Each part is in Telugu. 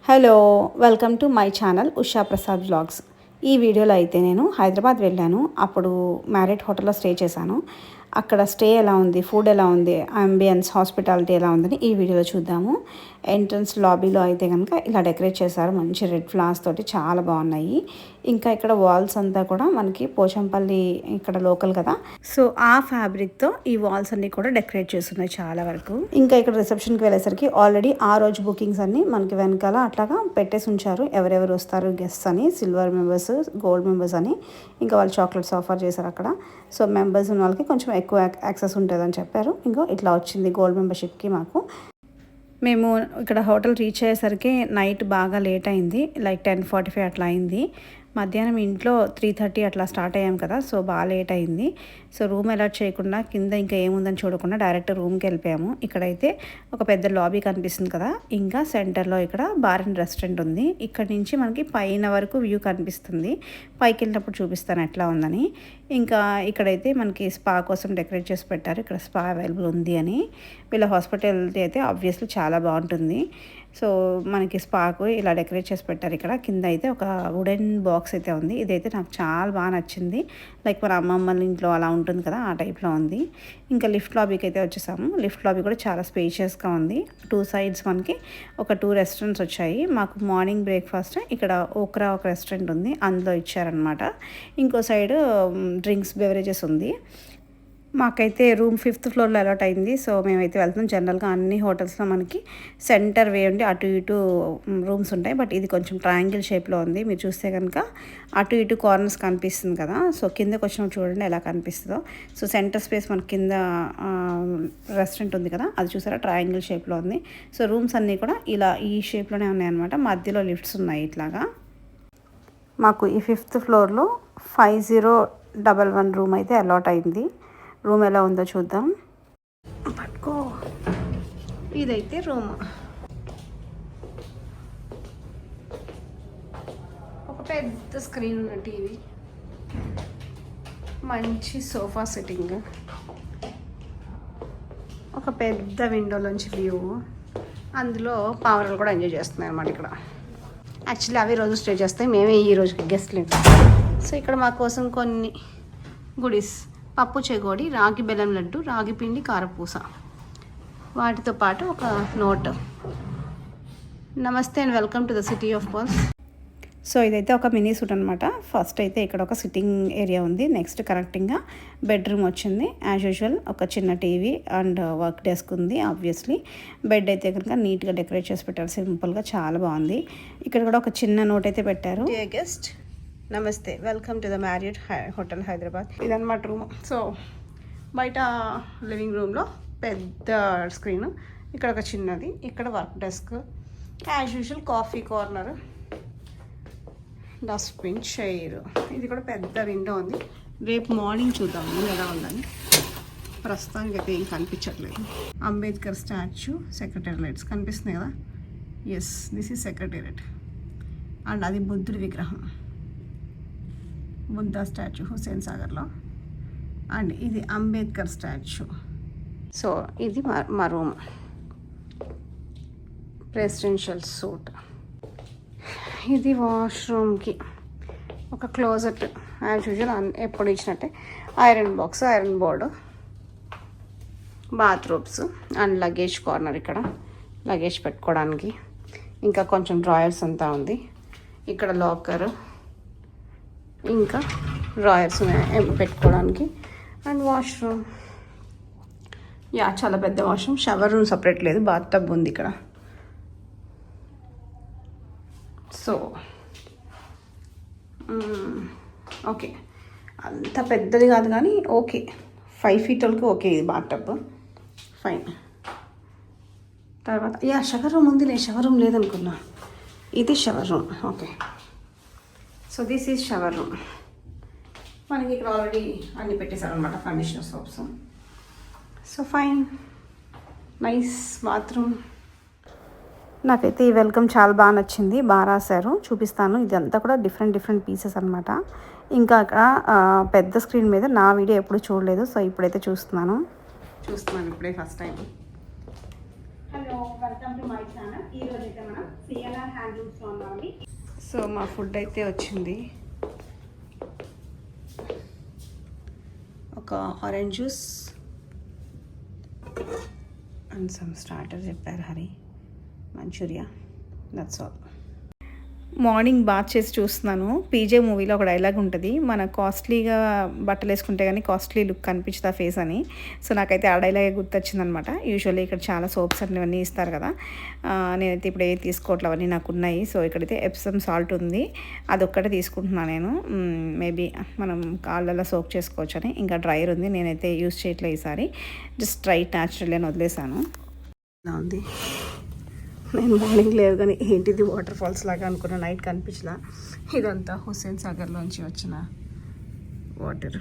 Hello, welcome to my channel Usha Prasad vlogs. ఈ వీడియోలో అయితే నేను హైదరాబాద్ వెళ్ళాను. అప్పుడు మ్యారిట్ హోటల్లో స్టే చేశాను. అక్కడ స్టే ఎలా ఉంది, ఫుడ్ ఎలా ఉంది, అంబియన్స్, హాస్పిటాలిటీ ఎలా ఉందని ఈ వీడియోలో చూద్దాము. ఎంట్రన్స్ లాబీలో అయితే కనుక ఇలా డెకరేట్ చేశారు. మంచి రెడ్ ఫ్లవర్స్ తోటి చాలా బాగున్నాయి. ఇంకా ఇక్కడ వాల్స్ అంతా కూడా మనకి పోచంపల్లి ఇక్కడ లోకల్ కదా, సో ఆ ఫ్యాబ్రిక్తో ఈ వాల్స్ అన్ని కూడా డెకరేట్ చేస్తున్నాయి చాలా వరకు. ఇంకా ఇక్కడ రిసెప్షన్కి వెళ్ళేసరికి ఆల్రెడీ ఆ రోజు బుకింగ్స్ అన్ని మనకి వెనకాల అట్లాగా పెట్టేసి ఉంచారు. ఎవరెవరు వస్తారు గెస్ట్స్ అని, సిల్వర్ మెంబర్స్, గోల్డ్ మెంబర్స్ అని. ఇంకా వాళ్ళు చాక్లెట్స్ ఆఫర్ చేశారు అక్కడ. సో మెంబర్స్ ఉన్న వాళ్ళకి కొంచెం ఎక్కువ యాక్సెస్ ఉంటుందని చెప్పారు. ఇంకో ఇట్లా వచ్చింది గోల్డ్ మెంబర్షిప్కి మాకు. మేము ఇక్కడ హోటల్ రీచ్ అయ్యేసరికి నైట్ బాగా లేట్ అయింది, లైక్ 10:45 అట్లా అయింది. మధ్యాహ్నం ఇంట్లో 3:30 అట్లా స్టార్ట్ అయ్యాం కదా, సో బాగా లేట్ అయింది. సో రూమ్ అలాట్ చేయకుండా కింద ఇంకా ఏముందని చూడకుండా డైరెక్ట్ రూమ్కి వెళ్ళిపోయాము. ఇక్కడైతే ఒక పెద్ద లాబీ కనిపిస్తుంది కదా, ఇంకా సెంటర్లో ఇక్కడ బార్ అండ్ రెస్టారెంట్ ఉంది. ఇక్కడ నుంచి మనకి పైన వరకు వ్యూ కనిపిస్తుంది. పైకి వెళ్ళినప్పుడు చూపిస్తాను ఎట్లా ఉందని. ఇంకా ఇక్కడైతే మనకి స్పా కోసం డెకరేట్ చేసి పెట్టారు. ఇక్కడ స్పా అవైలబుల్ ఉంది అని. వీళ్ళ హాస్పిటాలిటీ అయితే ఆబ్వియస్లీ చాలా బాగుంటుంది. సో మనకి స్పాకు ఇలా డెకరేట్ చేసి పెట్టారు. ఇక్కడ కింద అయితే ఒక వుడెన్ బాక్స్ అయితే ఉంది. ఇదైతే నాకు చాలా బాగా నచ్చింది. లైక్ మన అమ్మమ్మల ఇంట్లో అలా ఉంటుంది కదా, ఆ టైప్లో ఉంది. ఇంకా లిఫ్ట్ లాబీకి అయితే వచ్చేసాము. లిఫ్ట్ లాబీ కూడా చాలా స్పేషియస్గా ఉంది. 2 సైడ్స్ మనకి ఒక 2 రెస్టారెంట్స్ వచ్చాయి. మాకు మార్నింగ్ బ్రేక్ఫాస్ట్ ఇక్కడ ఓక్రా ఒక రెస్టారెంట్ ఉంది, అందులో ఇచ్చారనమాట. ఇంకో సైడ్ డ్రింక్స్ బెవరేజెస్ ఉంది. మాకైతే రూమ్ 5th ఫ్లోర్లో అలాట్ అయింది. సో మేమైతే వెళ్తున్నాం. జనరల్గా అన్ని హోటల్స్లో మనకి సెంటర్ వే ఉండి అటు ఇటు రూమ్స్ ఉంటాయి. బట్ ఇది కొంచెం ట్రయాంగిల్ షేప్లో ఉంది. మీరు చూస్తే కనుక అటు ఇటు కార్నర్స్ కనిపిస్తుంది కదా, సో కిందకి వచ్చినప్పుడు చూడండి ఎలా కనిపిస్తుందో. సో సెంటర్ స్పేస్ మనకి కింద రెస్టారెంట్ ఉంది కదా, అది చూసారా ట్రయాంగిల్ షేప్లో ఉంది. సో రూమ్స్ అన్నీ కూడా ఇలా ఈ షేప్లోనే ఉన్నాయన్నమాట. మధ్యలో లిఫ్ట్స్ ఉన్నాయి ఇట్లాగా. మాకు ఈ 5th ఫ్లోర్లో 5011 రూమ్ అయితే అలాట్ అయింది. రూమ్ ఎలా ఉందో చూద్దాం. పట్టుకో, ఇదైతే రూమ్. ఒక పెద్ద స్క్రీన్ ఉన్న టీవీ, మంచి సోఫా సెట్టింగ్, ఒక పెద్ద విండోలోంచి వ్యూ, అందులో పావురాలు కూడా ఎంజాయ్ చేస్తున్నాయి అన్నమాట. ఇక్కడ యాక్చువల్లీ అవి రోజు స్టే చేస్తాయి, మేమే ఈ రోజుకి గెస్ట్ లేదు. సో ఇక్కడ మా కోసం కొన్ని గుడీస్, పప్పు చెగోడి, రాగి బెల్లం లడ్డు, రాగి పిండి కారపూస, వాటితో పాటు ఒక నోట్, నమస్తే and welcome to the city of pearls. So ఇదైతే ఒక మినీ సూట్ అనమాట. ఫస్ట్ అయితే ఇక్కడ ఒక సిట్టింగ్ ఏరియా ఉంది. నెక్స్ట్ కనెక్టింగ్గా బెడ్రూమ్ వచ్చింది. యాజ్ యూజువల్ ఒక చిన్న టీవీ అండ్ వర్క్ డెస్క్ ఉంది. ఆబ్వియస్లీ బెడ్ అయితే కనుక నీట్గా డెకరేట్ చేసి పెట్టారు, సింపుల్గా చాలా బాగుంది. ఇక్కడ కూడా ఒక చిన్న నోట్ అయితే పెట్టారు, డియర్ గెస్ట్ నమస్తే, welcome to the Marriott hotel Hyderabad. ఇదన్నమాట రూమ్. సో బయట లివింగ్ రూమ్లో పెద్ద స్క్రీన్, ఇక్కడ ఒక చిన్నది, ఇక్కడ work desk, as usual coffee corner, dustbin, chair. ఇది కూడా పెద్ద విండో ఉంది. రేపు మార్నింగ్ చూద్దాం ఎలా ఉందని. ప్రస్తుతానికి అయితే ఏం కనిపించట్లేదు. అంబేద్కర్ స్టాచ్యూ, సెక్రటేరియట్స్ కనిపిస్తున్నాయి కదా. Yes, this is secretariat. And అది బుద్ధుడి విగ్రహం, బుద్ధ స్టాచ్యూ హుస్సేన్ సాగర్లో. అండ్ ఇది అంబేద్కర్ స్టాచ్యూ. సో ఇది మా రూమ్, ప్రెసిడెన్షియల్ సూట్. ఇది వాష్రూమ్కి ఒక క్లోజెట్, యాజ్ యూజువల్ ఎప్పుడు ఇచ్చినట్టే. Iron box, iron board, bathrooms and luggage corner, ఇక్కడ లగేజ్ పెట్టుకోవడానికి. ఇంకా కొంచెం డ్రాయర్స్ అంతా ఉంది. ఇక్కడ లాకర్, ఇంకా డ్రాయర్స్ పెట్టుకోవడానికి. అండ్ వాష్రూమ్, యా చాలా పెద్ద వాష్రూమ్. షవర్ రూమ్ సపరేట్ లేదు, బాత్ టబ్ ఉంది ఇక్కడ. సో ఓకే, అంత పెద్దది కాదు కానీ ఓకే, 5 feet వరకు ఓకే. ఇది బాత్ టబ్ ఫైన్. తర్వాత యా షవర్ రూమ్ ఉంది. నేను షవర్ రూమ్ లేదనుకున్నా, ఇది shower room. Okay, so this is shower room. మనకి ఇక్కడ ఆల్రెడీ అన్నీ పెట్టేశారు అనమాట, conditioner, soaps. So fine, nice bathroom. నాకైతే ఈ వెల్కమ్ చాలా బాగా నచ్చింది, బాగా రాశారు. చూపిస్తాను. ఇదంతా కూడా డిఫరెంట్ పీసెస్ అనమాట. ఇంకా అక్కడ పెద్ద స్క్రీన్ మీద నా వీడియో ఎప్పుడు చూడలేదు, సో ఇప్పుడైతే చూస్తున్నాను ఇప్పుడే first time. Hello, welcome to my channel. ఈరోజు అయితే మనం సిఎల్ఆర్ హ్యాండ్లూమ్స్లో ఉన్నామండి. సో మా ఫుడ్ అయితే వచ్చింది. ఒక orange juice and some starter చెప్పారు Hari, manchurian, that's all. Morning bath చేసి చూస్తున్నాను. పీజే మూవీలో ఒక డైలాగ్ ఉంటుంది, మన కాస్ట్లీగా బట్టలు వేసుకుంటే కానీ కాస్ట్లీ లుక్ కనిపించదు ఆ ఫేస్ అని. సో నాకైతే ఆ డైలాగే గుర్తొచ్చిందనమాట. యూజువల్లీ ఇక్కడ చాలా సోప్స్ అన్నీ ఇస్తారు కదా, నేనైతే ఇప్పుడు ఏది తీసుకోవట్లేదు, అవన్నీ నాకు ఉన్నాయి. సో ఇక్కడైతే ఎప్సమ్ సాల్ట్ ఉంది, అదొక్కటే తీసుకుంటున్నాను నేను. మేబీ మనం కాళ్ళల్లో సోప్ చేసుకోవచ్చు అని. ఇంకా డ్రైయర్ ఉంది, నేనైతే యూజ్ చేయట్లేదు ఈసారి, జస్ట్ డ్రైట్ న్యాచురల్ అని వదిలేసాను. ఇలా ఉంది. నేను మార్నింగ్ లేదు కానీ ఏంటిది వాటర్ ఫాల్స్ లాగా అనుకున్న, నైట్ కనిపించలా. ఇదంతా హుస్సేన్ సాగర్లోంచి వచ్చిన వాటర్.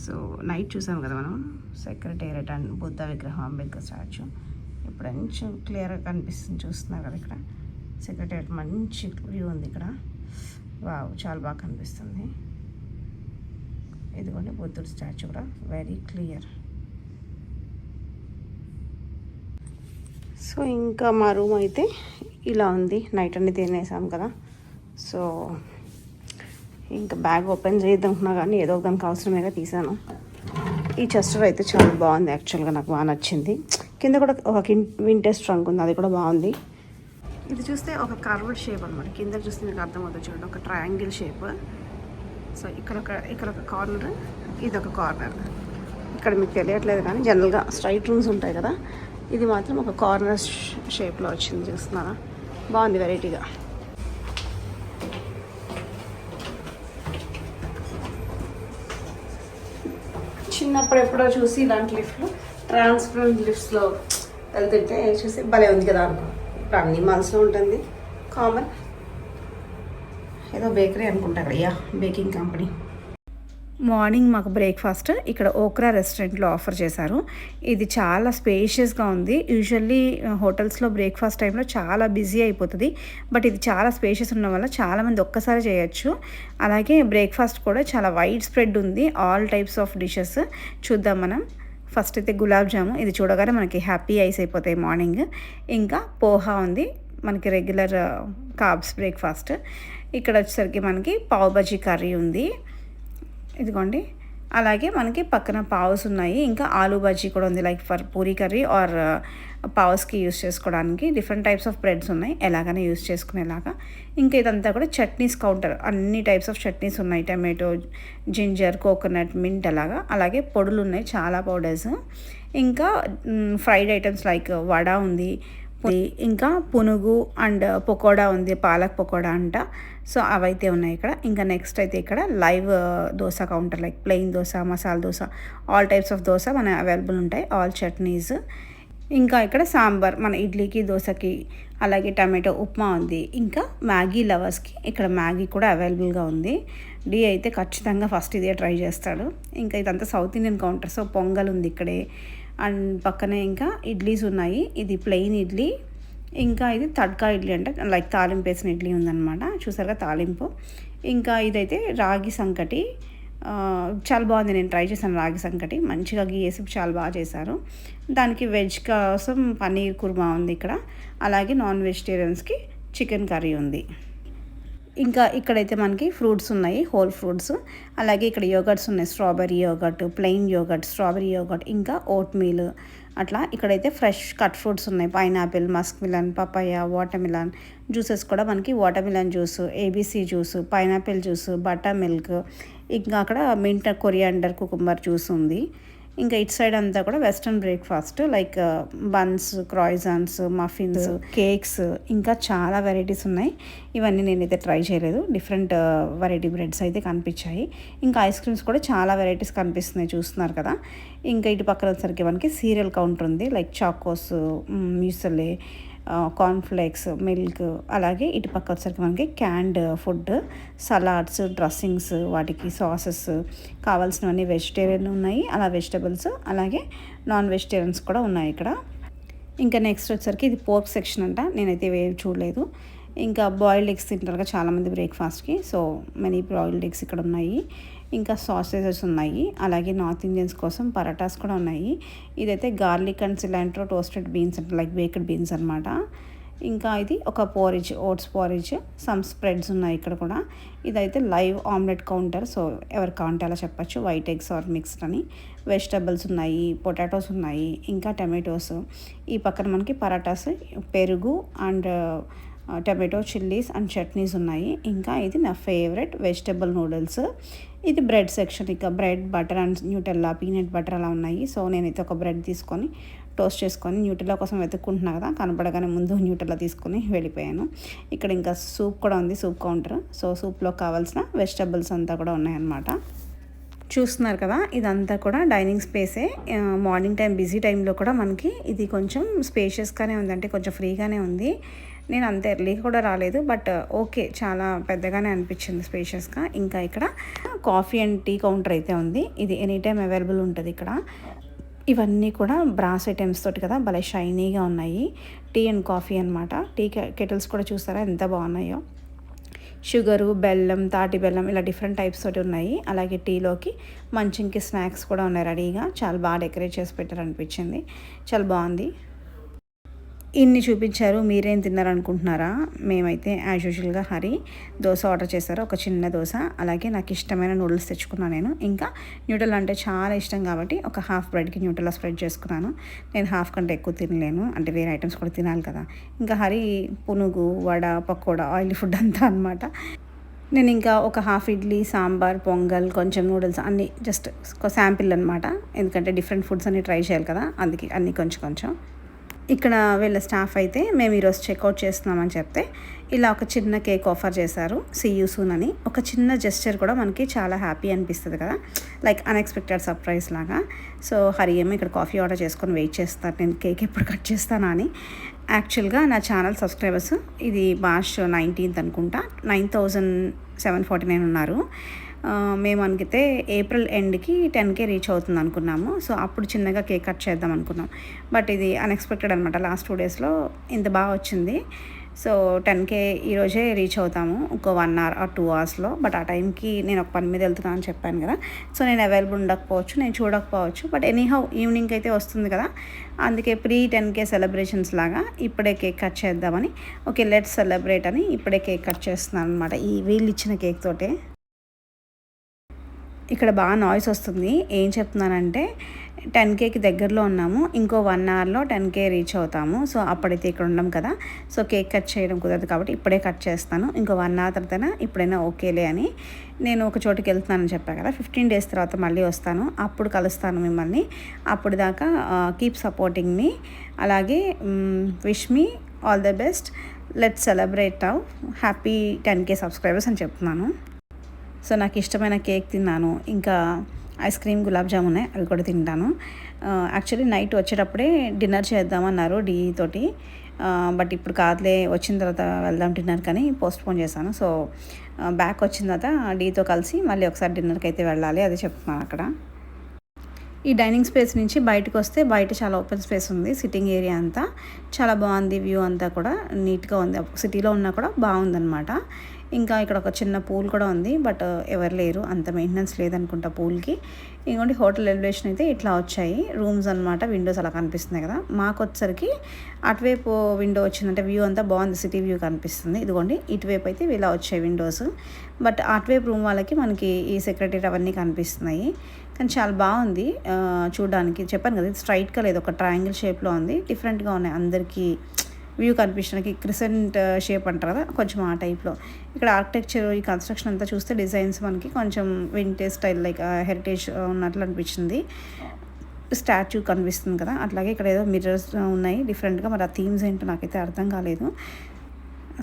సో నైట్ చూసాం కదా మనం సెక్రటేరియట్ అండ్ బుద్ధ విగ్రహం, అంబేద్కర్ స్టాచ్యూ. ఇప్పుడు కొంచెం క్లియర్గా కనిపిస్తుంది, చూస్తున్నారు కదా ఇక్కడ సెక్రటేరియట్. మంచి వ్యూ ఉంది ఇక్కడ, వావ్ చాలా బాగా కనిపిస్తుంది. ఇదిగోండి బుద్ధుడు స్టాచ్యూ కూడా వెరీ క్లియర్. సో ఇంకా మా రూమ్ అయితే ఇలా ఉంది. నైట్ అన్ని తినేసాం కదా, సో ఇంకా బ్యాగ్ ఓపెన్ చేద్దామనుకున్నా కానీ ఏదో దానికి అవసరమేగా తీసాను. ఈ చెస్టర్ అయితే చాలా బాగుంది, యాక్చువల్గా నాకు బాగా నచ్చింది. కింద కూడా ఒక వింటేజ్ ట్రంక్ ఉంది, అది కూడా బాగుంది. ఇది చూస్తే ఒక కర్వ్డ్ షేప్ అనమాట, కింద చూస్తే మీకు అర్థమవుతుంది చూడండి, ఒక ట్రయాంగిల్ షేప్. సో ఇక్కడ ఒక కార్నర్, ఇది ఒక కార్నర్. ఇక్కడ మీకు తెలియట్లేదు కానీ జనరల్గా స్ట్రైట్ రూమ్స్ ఉంటాయి కదా, ఇది మాత్రం ఒక కార్నర్ షేప్లో వచ్చింది, చూస్తున్నారా, బాగుంది వెరైటీగా. చిన్నప్పుడు ఎప్పుడో చూసి ఇలాంటి లిఫ్ట్లు, ట్రాన్స్పరెంట్ లిఫ్ట్స్లో వెళ్తుంటే చూసి భలే ఉంది కదా అనుకో. ఇప్పుడు అన్ని మనసులో ఉంటుంది, కామన్. ఏదో బేకరీ అనుకుంటా అక్కడ, యా బేకింగ్ కంపెనీ. మార్నింగ్ మాకు బ్రేక్ఫాస్ట్ ఇక్కడ ఓక్రా రెస్టారెంట్లో ఆఫర్ చేశారు. ఇది చాలా స్పేషియస్గా ఉంది. యూజువల్లీ హోటల్స్లో బ్రేక్ఫాస్ట్ టైంలో చాలా బిజీ అయిపోతుంది, బట్ ఇది చాలా స్పేషియస్ ఉండడం వల్ల చాలామంది ఒక్కసారి చేయొచ్చు. అలాగే బ్రేక్ఫాస్ట్ కూడా చాలా వైడ్ స్ప్రెడ్ ఉంది, ఆల్ టైప్స్ ఆఫ్ డిషెస్. చూద్దాం మనం. ఫస్ట్ అయితే గులాబ్ జాము, ఇది చూడగానే మనకి హ్యాపీ ఐస్ అయిపోతాయి మార్నింగ్. ఇంకా పోహా ఉంది, మనకి రెగ్యులర్ కార్బ్స్ బ్రేక్ఫాస్ట్. ఇక్కడ వచ్చేసరికి మనకి పావ్ బజీ కర్రీ ఉంది, ఇదిగోండి. అలాగే మనకి పక్కన పావ్స్ ఉన్నాయి, ఇంకా ఆలూ బజ్జీ కూడా ఉంది, like for puri curry or పావ్స్కి యూస్ చేసుకోవడానికి. డిఫరెంట్ టైప్స్ ఆఫ్ బ్రెడ్స్ ఉన్నాయి, ఎలాగైనా యూస్ చేసుకునేలాగా. ఇంకా ఇదంతా కూడా చట్నీస్ కౌంటర్, అన్ని టైప్స్ ఆఫ్ చట్నీస్ ఉన్నాయి, టమాటో, జింజర్, కోకోనట్, మింట్ అలాగా. అలాగే పొడులు ఉన్నాయి, చాలా పౌడర్స్. ఇంకా ఫ్రైడ్ ఐటమ్స్ లైక్ వడ ఉంది, ఇంకా పునుగు అండ్ పకోడా ఉంది, పాలక్ పకోడా అంట. సో అవైతే ఉన్నాయి ఇక్కడ. ఇంకా నెక్స్ట్ అయితే ఇక్కడ live dosa counter, like plain dosa, masala dosa, all types of dosa మన అవైలబుల్ ఉంటాయి, ఆల్ చట్నీస్. ఇంకా ఇక్కడ సాంబార్ మన ఇడ్లీకి, దోశకి. అలాగే టమాటో ఉప్మా ఉంది. ఇంకా మ్యాగీ లవర్స్కి ఇక్కడ మ్యాగీ కూడా అవైలబుల్గా ఉంది. డి అయితే ఖచ్చితంగా ఫస్ట్ ఇదే ట్రై చేస్తాడు. ఇంకా ఇదంతా south Indian counter, so pongal ఉంది ఇక్కడే. అండ్ పక్కనే ఇంకా ఇడ్లీస్ ఉన్నాయి, ఇది ప్లెయిన్ ఇడ్లీ. ఇంకా ఇది తడ్కా ఇడ్లీ అంటే లైక్ తాలింపు వేసిన ఇడ్లీ ఉందన్నమాట, చూసారుగా తాలింపు. ఇంకా ఇదైతే రాగి సంకటి, చాలా బాగుంది, నేను ట్రై చేశాను రాగి సంకటి, మంచిగా గీ వేసి చాలా బాగా చేశారు. దానికి వెజ్ కోసం పన్నీర్ కుర్మా ఉంది ఇక్కడ. అలాగే నాన్ వెజిటేరియన్స్కి చికెన్ కర్రీ ఉంది. ఇంకా ఇక్కడైతే మనకి ఫ్రూట్స్ ఉన్నాయి, హోల్ ఫ్రూట్స్. అలాగే ఇక్కడ యోగర్ట్స్ ఉన్నాయి, strawberry yogurt, plain yogurt, strawberry yogurt, ఇంకా ఓట్ మీల్ అట్లా. ఇక్కడైతే ఫ్రెష్ కట్ ఫ్రూట్స్ ఉన్నాయి, pineapple, muskmelon, papaya, watermelon. Juices కూడా మనకి watermelon juice, ABC juice, pineapple juice, buttermilk. ఇంకా అక్కడ మింట్, కొరియాండర్, కుకుంబర్ జ్యూస్ ఉంది. ఇంకా ఇటు సైడ్ అంతా కూడా western breakfast like buns, croissants, muffins, cakes, ఇంకా చాలా వెరైటీస్ ఉన్నాయి. ఇవన్నీ నేనైతే ట్రై చేయలేదు, డిఫరెంట్ వెరైటీ బ్రెడ్స్ అయితే కనిపించాయి. ఇంకా ఐస్ క్రీమ్స్ కూడా చాలా వెరైటీస్ కనిపిస్తున్నాయి, చూస్తున్నారు కదా. ఇంకా ఇటు పక్కన వచ్చేసరికి మనకి సీరియల్ కౌంటర్ ఉంది, లైక్ చాకోస్, మ్యూసలే, కార్న్ఫ్లేక్స్, మిల్క్. అలాగే ఇటు పక్క వచ్చేసరికి మనకి క్యాండ్ ఫుడ్, సలాడ్స్, డ్రెస్సింగ్స్, వాటికి సాసెస్ కావాల్సినవన్నీ వెజిటేరియన్ ఉన్నాయి, అలా వెజిటబుల్స్. అలాగే నాన్ వెజిటేరియన్స్ కూడా ఉన్నాయి ఇక్కడ. ఇంకా నెక్స్ట్ వచ్చేసరికి ఇది పోర్క్ సెక్షన్ అంట, నేనైతే ఏవి చూడలేదు. ఇంకా బాయిల్డ్ ఎగ్స్ తింటారుగా చాలామంది బ్రేక్ఫాస్ట్కి, సో మెనీ బాయిల్డ్ ఎగ్స్ ఇక్కడ ఉన్నాయి. ఇంకా సాసేజెస్ ఉన్నాయి. అలాగే నార్త్ ఇండియన్స్ కోసం పరాటాస్ కూడా ఉన్నాయి. ఇదైతే garlic and cilantro toasted beans అంటే లైక్ బేక్డ్ బీన్స్ అనమాట. ఇంకా ఇది ఒక porridge, oats porridge, some spreads ఉన్నాయి ఇక్కడ కూడా. ఇదైతే లైవ్ ఆమ్లెట్ కౌంటర్, సో ఎవరు కావాలంటే అలా చెప్పచ్చు. వైట్ ఎగ్స్ ఆర్ మిక్స్డ్ అని. వెజిటబుల్స్ ఉన్నాయి, పొటాటోస్ ఉన్నాయి, ఇంకా టమాటోస్. ఈ పక్కన మనకి పరాటాస్, పెరుగు and tomato chillies and chutneys ఉన్నాయి. ఇంకా ఇది నా ఫేవరెట్ వెజిటబుల్ నూడిల్స్. ఇది బ్రెడ్ సెక్షన్. ఇక bread, butter and Nutella, peanut butter అలా ఉన్నాయి. సో నేనైతే ఒక బ్రెడ్ తీసుకొని టోస్ట్ చేసుకొని న్యూటెల్లా కోసం వెతుక్కుంటున్నా కదా, కనపడగానే ముందు న్యూటెల్లా తీసుకొని వెళ్ళిపోయాను. ఇక్కడ ఇంకా సూప్ కూడా ఉంది, సూప్ కౌంటర్. సో సూప్లో కావాల్సిన వెజిటబుల్స్ అంతా కూడా ఉన్నాయన్నమాట. చూస్తున్నారు కదా, ఇదంతా కూడా డైనింగ్ స్పేసే. మార్నింగ్ టైం బిజీ టైంలో కూడా మనకి ఇది కొంచెం స్పేషియస్గానే ఉంది, అంటే కొంచెం ఫ్రీగానే ఉంది. నేను అంత ఎర్లీగా కూడా రాలేదు, బట్ ఓకే, చాలా పెద్దగానే అనిపించింది స్పేషియస్గా. ఇంకా ఇక్కడ కాఫీ అండ్ టీ కౌంటర్ అయితే ఉంది. ఇది ఎనీ టైం అవైలబుల్ ఉంటుంది ఇక్కడ. ఇవన్నీ కూడా బ్రాస్ ఐటమ్స్ తోటి కదా, భలే షైనీగా ఉన్నాయి. టీ అండ్ కాఫీ అనమాట. టీ కెటిల్స్ కూడా చూస్తారా ఎంత బాగున్నాయో. షుగరు, బెల్లం, తాటి బెల్లం ఇలా డిఫరెంట్ టైప్స్ తోటి ఉన్నాయి. అలాగే టీలోకి మంచింకి స్నాక్స్ కూడా ఉన్నాయి రెడీగా. చాలా బాగా డెకరేట్ చేసి పెట్టారు అనిపించింది. చాలా బాగుంది. ఇన్ని చూపించారు, మీరేం తిన్నారనుకుంటున్నారా? మేమైతే యాజ్ యూజువల్గా హరి దోశ ఆర్డర్ చేశారు, ఒక చిన్న దోశ. అలాగే నాకు ఇష్టమైన నూడిల్స్ తెచ్చుకున్నాను నేను. ఇంకా న్యూటెల్లా అంటే చాలా ఇష్టం కాబట్టి ఒక హాఫ్ బ్రెడ్కి న్యూటెల్లా స్ప్రెడ్ చేసుకున్నాను. నేను హాఫ్ కంటే ఎక్కువ తినలేను, అంటే వేరే ఐటమ్స్ కూడా తినాలి కదా. ఇంకా హరి పునుగు, వడ, పకోడా, ఆయిలీ ఫుడ్ అంతా అనమాట. నేను ఇంకా ఒక హాఫ్ ఇడ్లీ, సాంబార్, పొంగల్, కొంచెం నూడిల్స్ అన్నీ జస్ట్ ఒక శాంపిల్ అనమాట. ఎందుకంటే డిఫరెంట్ ఫుడ్స్ అన్నీ ట్రై చేయాలి కదా, అందుకే అన్నీ కొంచెం కొంచెం. ఇక్కడ వీళ్ళ స్టాఫ్ అయితే మేము ఈరోజు చెక్అవుట్ చేస్తున్నామని చెప్తే ఇలా ఒక చిన్న కేక్ ఆఫర్ చేశారు, సీ యూ సూన్ అని. ఒక చిన్న జెస్చర్ కూడా మనకి చాలా హ్యాపీ అనిపిస్తుంది కదా, లైక్ అన్ఎక్స్పెక్టెడ్ సర్ప్రైజ్ లాగా. సో హరి ఏమో ఇక్కడ కాఫీ ఆర్డర్ చేసుకొని వెయిట్ చేస్తారు, నేను కేక్ ఎప్పుడు కట్ చేస్తానా అని. యాక్చువల్గా నా ఛానల్ సబ్స్క్రైబర్స్ ఇది మార్చ్ 19th అనుకుంటా 9749 ఉన్నారు. మేము అనుకితే ఏప్రిల్ ఎండ్కి 10K రీచ్ అవుతుంది అనుకున్నాము. సో అప్పుడు చిన్నగా కేక్ కట్ చేద్దాం అనుకున్నాం, బట్ ఇది అన్ఎక్స్పెక్టెడ్ అనమాట. లాస్ట్ 2 daysలో ఇంత బాగా వచ్చింది. సో 10K ఈరోజే రీచ్ అవుతాము, ఇంకో 1 hour or 2 hoursలో. బట్ ఆ టైంకి నేను ఒక పని మీద వెళ్తున్నాను అని చెప్పాను కదా, సో నేను అవైలబుల్ ఉండకపోవచ్చు, నేను చూడకపోవచ్చు. బట్ ఎనీహౌ ఈవినింగ్ అయితే వస్తుంది కదా, అందుకే ప్రీ 10K సెలబ్రేషన్స్ లాగా ఇప్పుడే కేక్ కట్ చేద్దామని, ఓకే లెట్స్ సెలబ్రేట్ అని ఇప్పుడే కేక్ కట్ చేస్తున్నాను అనమాట, ఈ వీళ్ళు ఇచ్చిన కేక్ తోటే. ఇక్కడ బాగా నాయిస్ వస్తుంది. ఏం చెప్తున్నానంటే 10Kకి దగ్గరలో ఉన్నాము, ఇంకో 1 hourలో 10K రీచ్ అవుతాము. సో అప్పుడైతే ఇక్కడ ఉండం కదా, సో కేక్ కట్ చేయడం కుదరదు కాబట్టి ఇప్పుడే కట్ చేస్తాను. ఇంకో 1 hour తర్వాత ఇప్పుడైనా ఓకేలే అని నేను ఒక చోటుకి వెళ్తున్నానని చెప్పాను కదా, 15 days తర్వాత మళ్ళీ వస్తాను, అప్పుడు కలుస్తాను మిమ్మల్ని. అప్పుడు దాకా కీప్ సపోర్టింగ్ మీ, అలాగే wish me all the best. Let's celebrate now, happy 10K subscribers అని చెప్తున్నాను. సో నాకు ఇష్టమైన కేక్ తిన్నాను, ఇంకా ఐస్ క్రీమ్, గులాబ్ జామున్ ఉన్నాయి, అవి కూడా తింటాను. యాక్చువల్లీ నైట్ వచ్చేటప్పుడే డిన్నర్ చేద్దామన్నారు డీ తోటి, బట్ ఇప్పుడు కాదులే, వచ్చిన తర్వాత వెళ్దాం డిన్నర్ కానీ పోస్ట్పోన్ చేశాను. సో బ్యాక్ వచ్చిన తర్వాత డీతో కలిసి మళ్ళీ ఒకసారి డిన్నర్కి అయితే వెళ్ళాలి, అది చెప్తున్నాను అక్కడ. ఈ డైనింగ్ స్పేస్ నుంచి బయటకు వస్తే బయట చాలా ఓపెన్ స్పేస్ ఉంది, సిట్టింగ్ ఏరియా అంతా చాలా బాగుంది, వ్యూ అంతా కూడా నీట్గా ఉంది. సిటీలో ఉన్నా కూడా బాగుందన్నమాట. ఇంకా ఇక్కడ ఒక చిన్న పూల్ కూడా ఉంది, బట్ ఎవరు లేరు, అంత మెయింటెనెన్స్ లేదనుకుంటా పూల్కి. ఇంకోటి హోటల్ ఎలివేషన్ అయితే ఇట్లా వచ్చాయి రూమ్స్ అనమాట, విండోస్ అలా కనిపిస్తున్నాయి కదా. మాకు వచ్చేసరికి అటువైపు విండో వచ్చిందంటే వ్యూ అంతా బాగుంది, సిటీ వ్యూ కనిపిస్తుంది. ఇదిగోండి ఇటువైపు అయితే ఇలా వచ్చాయి విండోస్, బట్ అటువైపు రూమ్ వాళ్ళకి మనకి ఈ సెక్రటరీ అవన్నీ కనిపిస్తున్నాయి. కానీ చాలా బాగుంది చూడడానికి. చెప్పాను కదా, ఇది స్ట్రైట్గా లేదు, ఒక ట్రయాంగిల్ షేప్లో ఉంది, డిఫరెంట్గా ఉన్నాయి. అందరికీ వ్యూ కనిపించడానికి క్రిసెంట్ షేప్ అంటారు కదా, కొంచెం ఆ టైప్లో. ఇక్కడ ఆర్కిటెక్చర్, ఈ కన్స్ట్రక్షన్ అంతా చూస్తే డిజైన్స్ మనకి కొంచెం వింటేజ్ స్టైల్, లైక్ హెరిటేజ్ ఉన్నట్లు అనిపించింది. స్టాచ్యూ కనిపిస్తుంది కదా, అట్లాగే ఇక్కడ ఏదో మిర్రర్స్ ఉన్నాయి డిఫరెంట్గా, మరి ఆ థీమ్స్ ఏంటో నాకైతే అర్థం కాలేదు.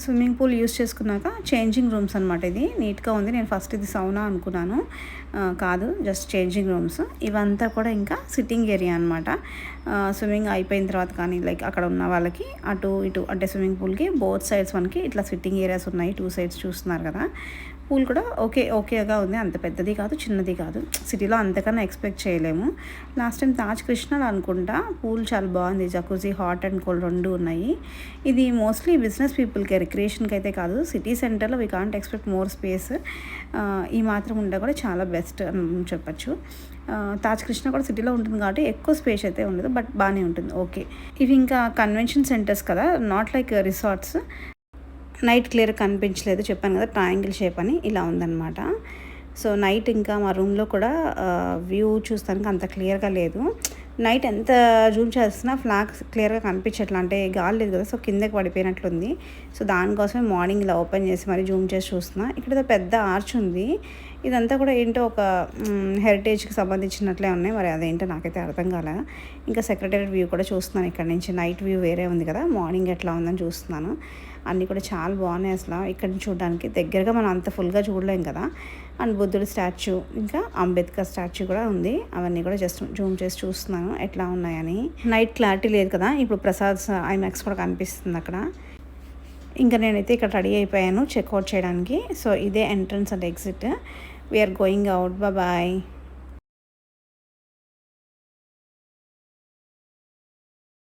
స్విమ్మింగ్ పూల్ యూస్ చేసుకున్నాక చేంజింగ్ రూమ్స్ అనమాట. ఇది నీట్గా ఉంది. నేను ఫస్ట్ ఇది సౌనా అనుకున్నాను, కాదు, జస్ట్ చేంజింగ్ రూమ్స్. ఇవంతా కూడా ఇంకా సిట్టింగ్ ఏరియా అనమాట. స్విమ్మింగ్ అయిపోయిన తర్వాత కానీ లైక్ అక్కడ ఉన్న వాళ్ళకి అటు ఇటు, అంటే స్విమ్మింగ్ పూల్కి బోత్ సైడ్స్ మనకి ఇట్లా సిట్టింగ్ ఏరియాస్ ఉన్నాయి. 2 sides చూస్తున్నారు కదా, పూల్ కూడా ఓకేగా ఉంది, అంత పెద్దది కాదు చిన్నది కాదు, సిటీలో అంతకన్నా ఎక్స్పెక్ట్ చేయలేము. లాస్ట్ టైం తాజ్ కృష్ణలో అనుకుంటా పూల్ చాలా బాగుంది, జకూజీ హాట్ అండ్ కోల్డ్ రెండు ఉన్నాయి. ఇది మోస్ట్లీ బిజినెస్ పీపుల్కి, రిక్రియేషన్కి అయితే కాదు. సిటీ సెంటర్లో we can't expect more space. ఈ మాత్రం ఉంటే కూడా చాలా బెస్ట్ అని చెప్పచ్చు. తాజ్ కృష్ణ కూడా సిటీలో ఉంటుంది కాబట్టి ఎక్కువ స్పేస్ అయితే ఉండదు, బట్ బాగానే ఉంటుంది. ఓకే, ఇవి ఇంకా కన్వెన్షన్ సెంటర్స్ కదా, not like resorts. Night clear కనిపించలేదు, చెప్పాను కదా ట్రయాంగిల్ షేప్ అని, ఇలా ఉందన్నమాట. సో నైట్ ఇంకా మా రూమ్లో కూడా వ్యూ చూస్తానికి అంత క్లియర్గా లేదు. నైట్ ఎంత జూమ్ చేస్తున్నా ఫ్లాగ్స్ క్లియర్గా కనిపించట్లా, అంటే గాలి లేదు కదా, సో కిందకి పడిపోయినట్లుంది. సో దానికోసమే మార్నింగ్ ఇలా ఓపెన్ చేసి మరి జూమ్ చేసి చూస్తున్నా. ఇక్కడ పెద్ద ఆర్చ్ ఉంది, ఇదంతా కూడా ఏంటో ఒక హెరిటేజ్కి సంబంధించినట్లే ఉన్నాయి, మరి అదేంటో నాకైతే అర్థం కాలే. ఇంకా సెక్రటరీ వ్యూ కూడా చూస్తున్నాను ఇక్కడ నుంచి. నైట్ వ్యూ వేరే ఉంది కదా, మార్నింగ్ ఎట్లా ఉందని చూస్తున్నాను. అన్నీ కూడా చాలా బాగున్నాయి అసలు ఇక్కడ నుంచి చూడడానికి. దగ్గరగా మనం అంత ఫుల్గా చూడలేం కదా. అండ్ బుద్ధుడి స్టాచ్యూ, ఇంకా అంబేద్కర్ స్టాచ్యూ కూడా ఉంది. అవన్నీ కూడా జస్ట్ జూమ్ చేసి చూస్తున్నాను ఎట్లా ఉన్నాయని. నైట్ క్లారిటీ లేదు కదా, ఇప్పుడు ప్రసాద్ ఐమాక్స్ కూడా కనిపిస్తుంది అక్కడ. ఇంకా నేనైతే ఇక్కడ రెడీ అయిపోయాను చెక్అవుట్ చేయడానికి. సో ఇదే entrance and exit. We are going out. Bye.